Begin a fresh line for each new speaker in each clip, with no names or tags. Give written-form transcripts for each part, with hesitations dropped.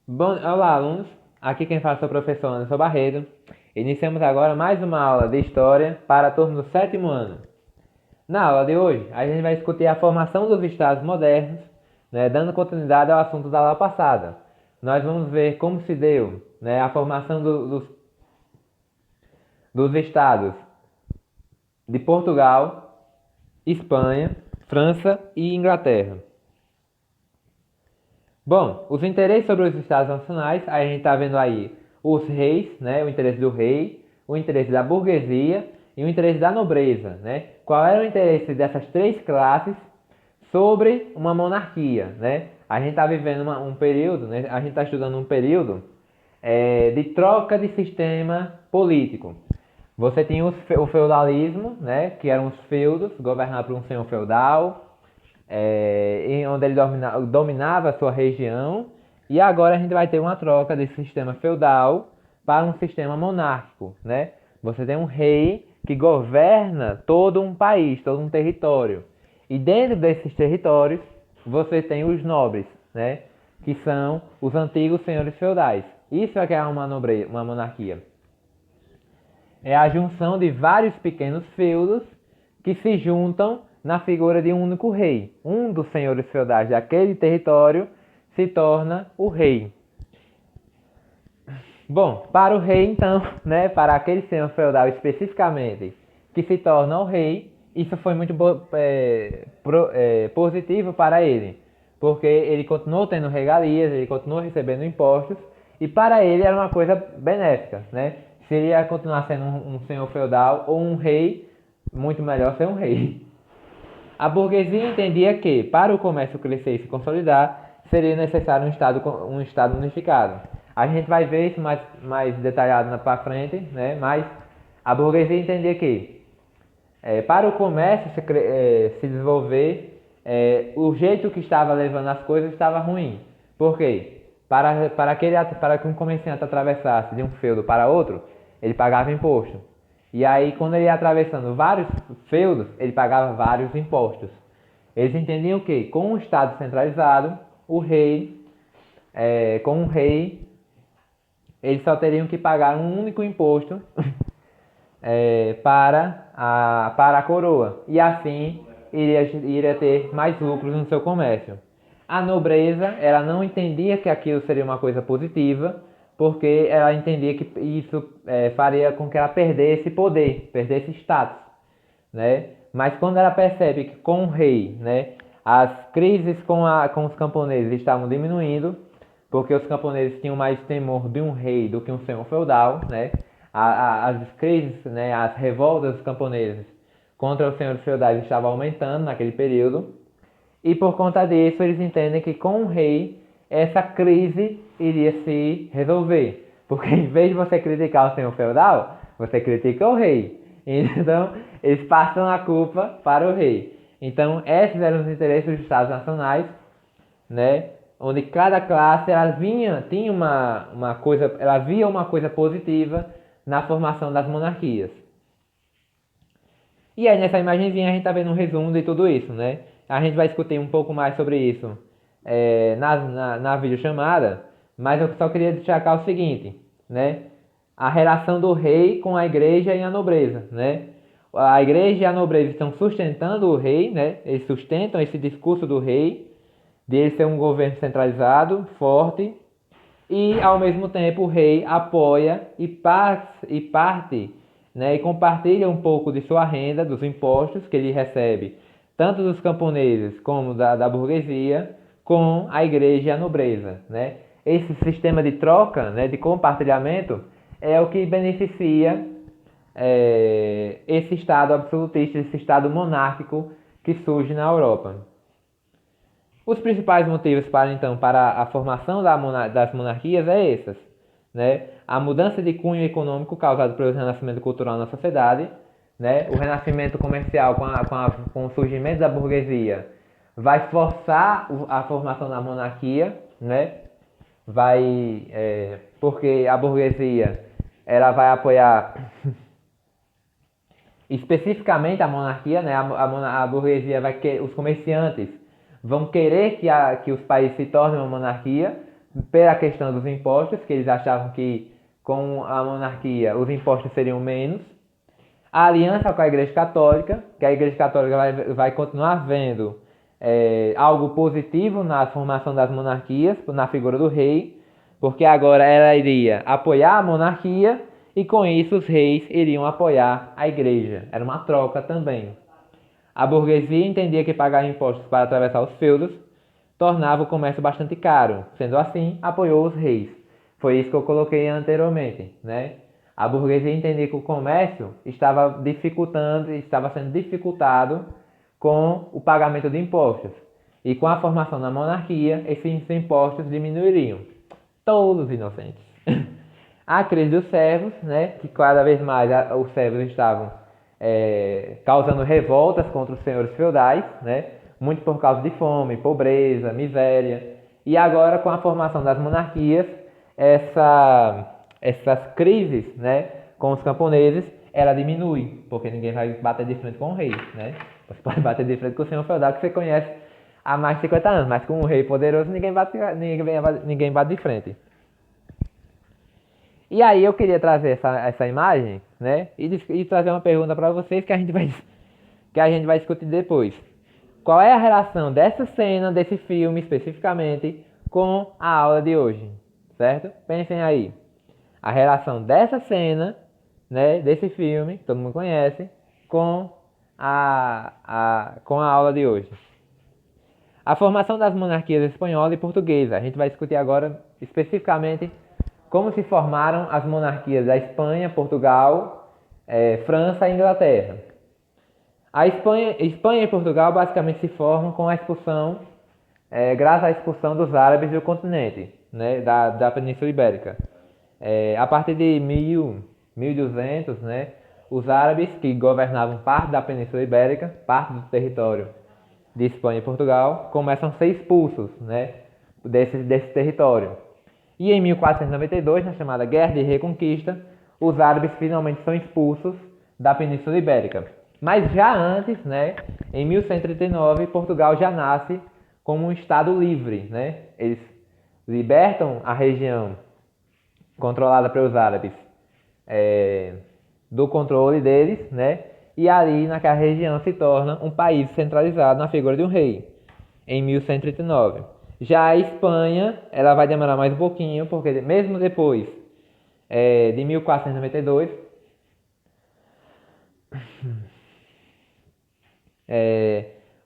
Olá, alunos. Aqui quem fala é o professor Anderson Barreto. Iniciamos agora mais uma aula de História para a turma do sétimo ano. Na aula de hoje, a gente vai discutir a formação dos estados modernos, né, dando continuidade ao assunto da aula passada. Nós vamos ver como se deu, né, a formação dos estados de Portugal, Espanha, França e Inglaterra. Bom, os interesses sobre os estados nacionais, a gente está vendo aí os reis, né, o interesse do rei, o interesse da burguesia e o interesse da nobreza, né? Qual era o interesse dessas três classes sobre uma monarquia, né? A gente está vivendo um período, né? A gente está estudando um período de troca de sistema político. Você tinha o feudalismo, né, que eram os feudos, governados por um senhor feudal, onde ele dominava a sua região, e agora a gente vai ter uma troca desse sistema feudal para um sistema monárquico, né? Você tem um rei que governa todo um país, todo um território, e dentro desses territórios você tem os nobres, né? Que são os antigos senhores feudais. Isso é que é uma monarquia. É a junção de vários pequenos feudos que se juntam na figura de um único rei. Um dos senhores feudais daquele território se torna o rei. Bom, para o rei então, né, para aquele senhor feudal especificamente, que se torna o rei, isso foi muito positivo para ele, porque ele continuou tendo regalias, ele continuou recebendo impostos, e para ele era uma coisa benéfica, né? Se ele ia continuar sendo um senhor feudal ou um rei, muito melhor ser um rei. A burguesia entendia que, para o comércio crescer e se consolidar, seria necessário um estado unificado. A gente vai ver isso mais detalhado para frente, né? Mas a burguesia entendia que, para o comércio se desenvolver, o jeito que estava levando as coisas estava ruim. Por quê? Para que um comerciante atravessasse de um feudo para outro, ele pagava imposto. E aí, quando ele ia atravessando vários feudos, ele pagava vários impostos. Eles entendiam que, com um Estado centralizado, com um rei, eles só teriam que pagar um único imposto para a coroa. E assim, iria ter mais lucros no seu comércio. A nobreza, ela não entendia que aquilo seria uma coisa positiva, porque ela entendia que isso faria com que ela perdesse poder, perdesse status, né? Mas quando ela percebe que com o rei, né, as crises com os camponeses estavam diminuindo, porque os camponeses tinham mais temor de um rei do que um senhor feudal, né? As crises, né, as revoltas dos camponeses contra os senhores feudais estavam aumentando naquele período. E por conta disso, eles entendem que com o rei, essa crise iria se resolver. Porque em vez de você criticar o senhor feudal, você critica o rei. Então, eles passam a culpa para o rei. Então, esses eram os interesses dos Estados Nacionais, né? Onde cada classe ela via uma coisa positiva na formação das monarquias. E aí nessa imagenzinha a gente está vendo um resumo de tudo isso, né? A gente vai discutir um pouco mais sobre isso na videochamada, mas eu só queria destacar o seguinte, né? A relação do rei com a igreja e a nobreza, né? A igreja e a nobreza estão sustentando o rei, né? Eles sustentam esse discurso do rei, de ele ser um governo centralizado, forte, e ao mesmo tempo o rei apoia parte, né, e compartilha um pouco de sua renda, dos impostos que ele recebe, tanto dos camponeses como da burguesia, com a igreja e a nobreza, né? Esse sistema de troca, né, de compartilhamento, é o que beneficia esse Estado absolutista, esse Estado monárquico que surge na Europa. Os principais motivos para a formação das monarquias é essas, né? A mudança de cunho econômico causada pelo renascimento cultural na sociedade, né? O renascimento comercial com o surgimento da burguesia vai forçar a formação da monarquia, né? Porque a burguesia ela vai apoiar especificamente a monarquia, né? A burguesia os comerciantes vão querer que os países se tornem uma monarquia, pela questão dos impostos, que eles achavam que com a monarquia os impostos seriam menos. A aliança com a Igreja Católica, que a Igreja Católica vai continuar vendo algo positivo na formação das monarquias, na figura do rei, porque agora ela iria apoiar a monarquia e com isso os reis iriam apoiar a Igreja. Era uma troca também. A burguesia entendia que pagar impostos para atravessar os feudos tornava o comércio bastante caro. Sendo assim, apoiou os reis. Foi isso que eu coloquei anteriormente, né? A burguesia entendia que o comércio estava sendo dificultado com o pagamento de impostos. E com a formação da monarquia, esses impostos diminuiriam. Todos inocentes. A crise dos servos, né? Que cada vez mais os servos estavam causando revoltas contra os senhores feudais, né? Muito por causa de fome, pobreza, miséria. E agora, com a formação das monarquias, essas crises, né, com os camponeses, ela diminui, porque ninguém vai bater de frente com o rei, né? Você pode bater de frente com o senhor feudal que você conhece há mais de 50 anos, mas com um rei poderoso ninguém bate de frente. E aí eu queria trazer essa imagem, né, e trazer uma pergunta para vocês que a gente vai discutir depois. Qual é a relação dessa cena, desse filme especificamente, com a aula de hoje? Certo? Pensem aí. A relação dessa cena, né, desse filme, que todo mundo conhece, com com a aula de hoje. A formação das monarquias espanhola e portuguesa. A gente vai discutir agora especificamente como se formaram as monarquias da Espanha, Portugal, França e Inglaterra. A Espanha e Portugal basicamente se formam com a expulsão, graças à expulsão dos árabes do continente, né, da Península Ibérica. A partir de 1200, né, os árabes que governavam parte da Península Ibérica, parte do território de Espanha e Portugal, começam a ser expulsos, né, desse território. E em 1492, na chamada Guerra de Reconquista, os árabes finalmente são expulsos da Península Ibérica. Mas já antes, né, em 1139, Portugal já nasce como um estado livre, né? Eles libertam a região controlada pelos árabes do controle deles, né? E ali naquela região se torna um país centralizado na figura de um rei, em 1139. Já a Espanha, ela vai demorar mais um pouquinho, porque mesmo depois de 1492,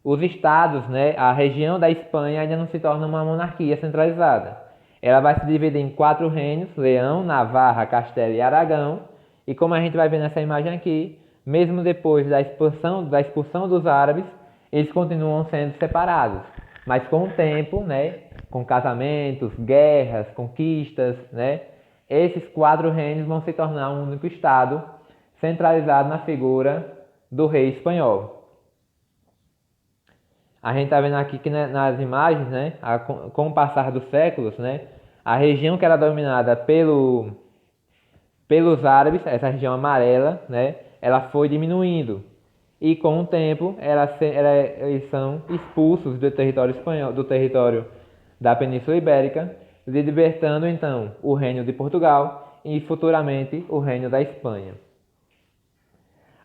os estados, né, a região da Espanha ainda não se torna uma monarquia centralizada. Ela vai se dividir em 4 reinos: Leão, Navarra, Castela e Aragão. E como a gente vai ver nessa imagem aqui, mesmo depois da expulsão dos árabes, eles continuam sendo separados. Mas com o tempo, né, com casamentos, guerras, conquistas, né, esses 4 reinos vão se tornar um único estado centralizado na figura do rei espanhol. A gente está vendo aqui que nas imagens, né, com o passar dos séculos, né, a região que era dominada pelos árabes, essa região amarela, né, ela foi diminuindo. E com o tempo eles são expulsos do território espanhol, do território da Península Ibérica, libertando então o reino de Portugal e futuramente o reino da Espanha.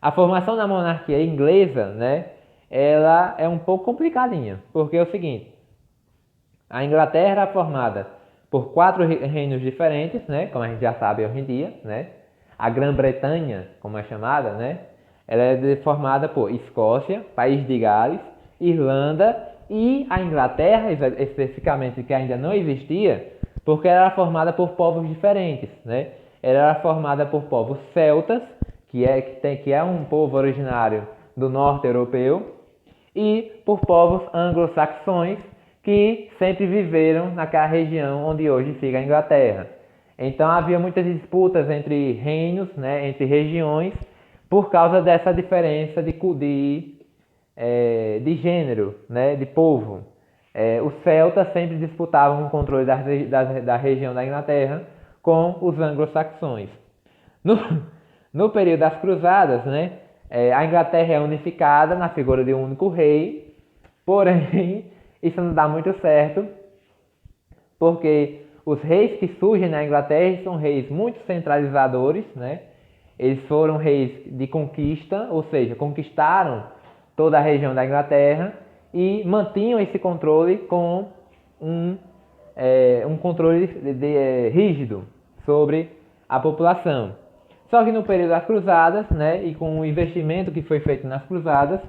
A formação da monarquia inglesa, né, ela é um pouco complicadinha, porque é o seguinte: a Inglaterra era formada por 4 reinos diferentes, né, como a gente já sabe hoje em dia, né. A Grã-Bretanha, como é chamada, né, ela é formada por Escócia, País de Gales, Irlanda e a Inglaterra, especificamente, que ainda não existia, porque ela era formada por povos diferentes, né. Ela era formada por povos celtas, que é um povo originário do norte europeu, e por povos anglo-saxões, que sempre viveram naquela região onde hoje fica a Inglaterra. Então havia muitas disputas entre reinos, né, entre regiões, por causa dessa diferença de gênero, né, de povo. Os celtas sempre disputavam o controle da região da Inglaterra com os anglo-saxões. No período das Cruzadas, né, a Inglaterra é unificada na figura de um único rei, porém isso não dá muito certo, porque os reis que surgem na Inglaterra são reis muito centralizadores, né? Eles foram reis de conquista, ou seja, conquistaram toda a região da Inglaterra e mantinham esse controle com um controle rígido sobre a população. Só que no período das cruzadas, né, e com o investimento que foi feito nas cruzadas,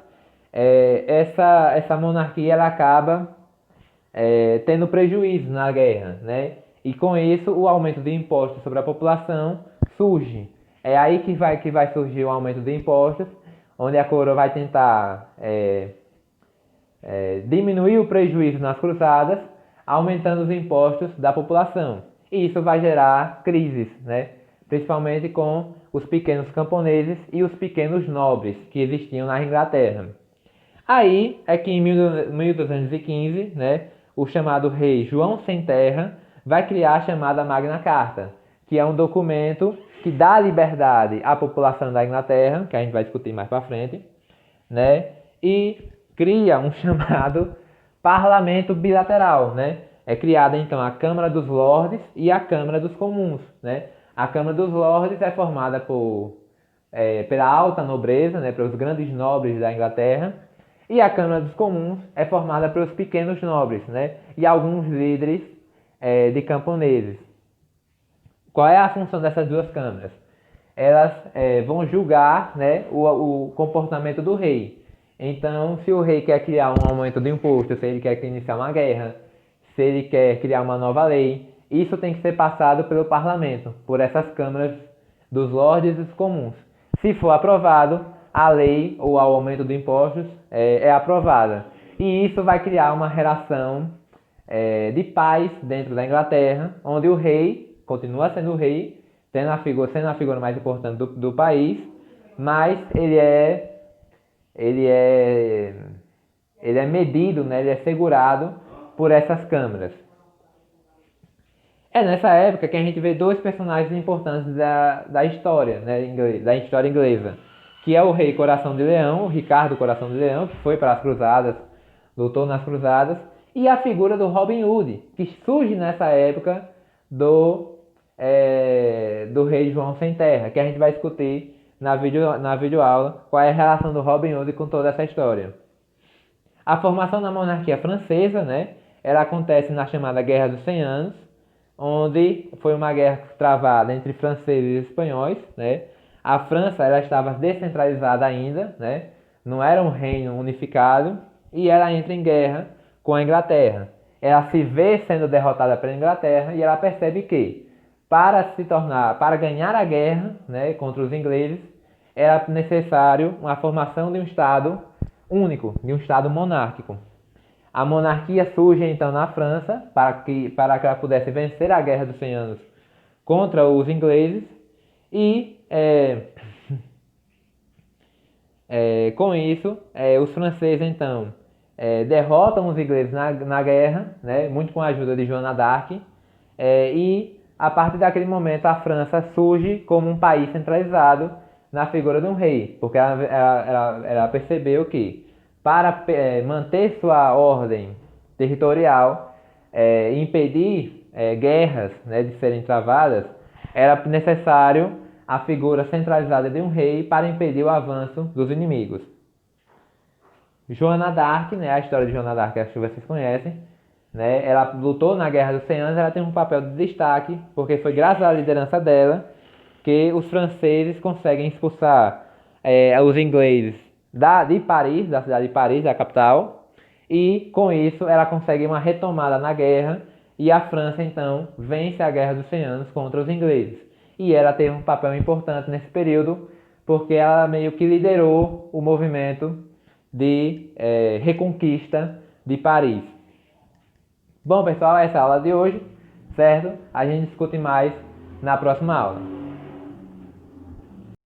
essa monarquia ela acaba tendo prejuízo na guerra, né? E com isso o aumento de impostos sobre a população surge. É aí que vai surgir o aumento de impostos, onde a coroa vai tentar diminuir o prejuízo nas cruzadas, aumentando os impostos da população. E isso vai gerar crises, né? Principalmente com os pequenos camponeses e os pequenos nobres que existiam na Inglaterra. Aí é que em 1215, né, o chamado rei João Sem Terra vai criar a chamada Magna Carta, que é um documento que dá liberdade à população da Inglaterra, que a gente vai discutir mais para frente, né, e cria um chamado parlamento bilateral, né? É criada então a Câmara dos Lordes e a Câmara dos Comuns, né? A Câmara dos Lordes é formada pela alta nobreza, né, pelos grandes nobres da Inglaterra, e a Câmara dos Comuns é formada pelos pequenos nobres, né, e alguns líderes de camponeses. Qual é a função dessas duas câmaras? Elas vão julgar, né, o comportamento do rei. Então, se o rei quer criar um aumento de imposto, se ele quer iniciar uma guerra, se ele quer criar uma nova lei, isso tem que ser passado pelo parlamento, por essas câmaras dos lordes e dos comuns. Se for aprovado, a lei ou o aumento de impostos é aprovada. E isso vai criar uma relação de paz dentro da Inglaterra, onde o rei continua sendo o rei, sendo a figura mais importante do país, mas ele é medido, né, ele é segurado por essas câmaras. É nessa época que a gente vê dois personagens importantes da história, né, da história inglesa, que é o rei Coração de Leão, Ricardo Coração de Leão, que foi para as cruzadas, lutou nas cruzadas, e a figura do Robin Hood, que surge nessa época do rei João Sem Terra, que a gente vai discutir na videoaula qual é a relação do Robin Hood com toda essa história. A formação da monarquia francesa, né, ela acontece na chamada Guerra dos 100 Anos, onde foi uma guerra travada entre franceses e espanhóis, né? A França ela estava descentralizada ainda, né? Não era um reino unificado, e ela entra em guerra com a Inglaterra. Ela se vê sendo derrotada pela Inglaterra e ela percebe que para ganhar a guerra, né, contra os ingleses, era necessário a formação de um Estado único, de um Estado monárquico. A monarquia surge então na França para que ela pudesse vencer a Guerra dos 100 Anos contra os ingleses e com isso os franceses então derrotam os ingleses na guerra, né, muito com a ajuda de Joana d'Arc, e a partir daquele momento a França surge como um país centralizado na figura de um rei, porque ela percebeu que para manter sua ordem territorial e impedir guerras, né, de serem travadas, era necessário a figura centralizada de um rei para impedir o avanço dos inimigos. Joana d'Arc, né, a história de Joana d'Arc, acho que vocês conhecem, né, ela lutou na Guerra dos 100 Anos, ela tem um papel de destaque, porque foi graças à liderança dela que os franceses conseguem expulsar os ingleses de Paris, da cidade de Paris, da capital, e com isso ela consegue uma retomada na guerra, e a França então vence a Guerra dos 100 Anos contra os ingleses. E ela teve um papel importante nesse período, porque ela meio que liderou o movimento de reconquista de Paris. Bom pessoal, essa é a aula de hoje, certo? A gente discute mais na próxima aula.